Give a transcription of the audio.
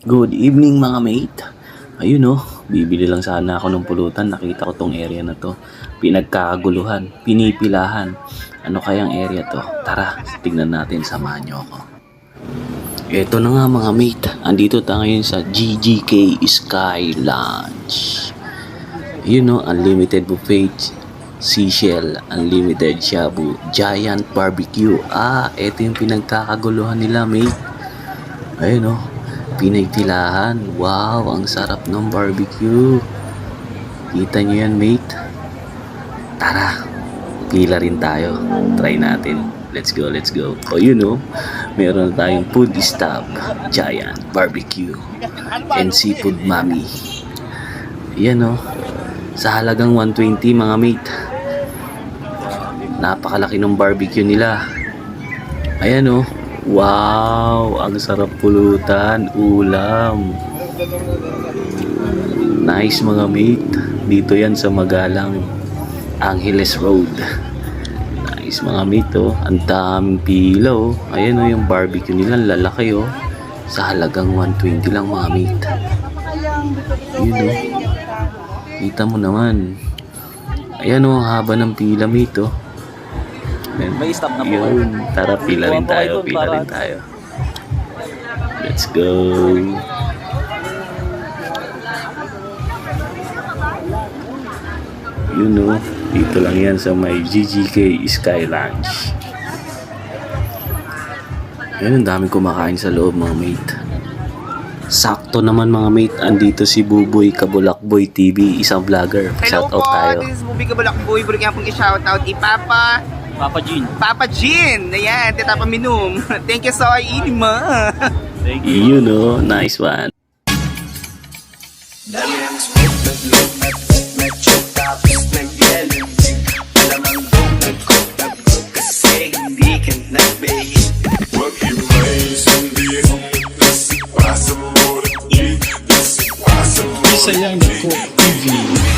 Good evening mga mate. Ayun oh, bibili lang sana ako ng pulutan. Nakita ko tong area na to. Pinagkakaguluhan, pinipilahan. Ano kayang area to? Tara, tignan natin, samahan nyo ako. Eto na nga mga mate. Andito tayo ngayon sa GGK Sky Lounge. Ayun oh, unlimited buffet. Seashell, unlimited shabu, giant barbecue. Eto yung pinagkakaguluhan nila mate. Ayun oh, pinagtilahan. Wow, ang sarap ng barbecue. Kita nyo yan mate. Tara, pila rin tayo. Try natin. Let's go, let's go. O yun o, meron tayong food stop, giant barbecue, and seafood mami. Yan o, sa halagang 120 mga mate. Napakalaki ng barbecue nila. Ayan o. Wow, ang sarap pulutan, ulam. Nice mga mate. Dito yan sa Magalang, Angeles Road. Nice mga mate oh. Ang daming pila oh. Ayan oh yung barbecue nila, lalaki oh. Sa halagang 120 lang mga mate. Yun oh. Kita mo naman. Ayan oh, ang haba ng pila mate oh. May stop na po. Yun, tara pila rin tayo, pila rin tayo. Let's go. Yun o, dito lang yan sa may GGK Sky Lounge. Yan, ang dami kumakain sa loob mga mate. Sakto naman mga mate, andito si Buboy Kabulakboy TV, isang vlogger. Hello Shout out po, tayo. this is Buboy Kabulakboy. Balik nga pong i-shoutout Papa Papa Jean. Ayan, tita Paminum. Thank you so Idima. Thank you. Yun o, nice one. Sayang ko TV.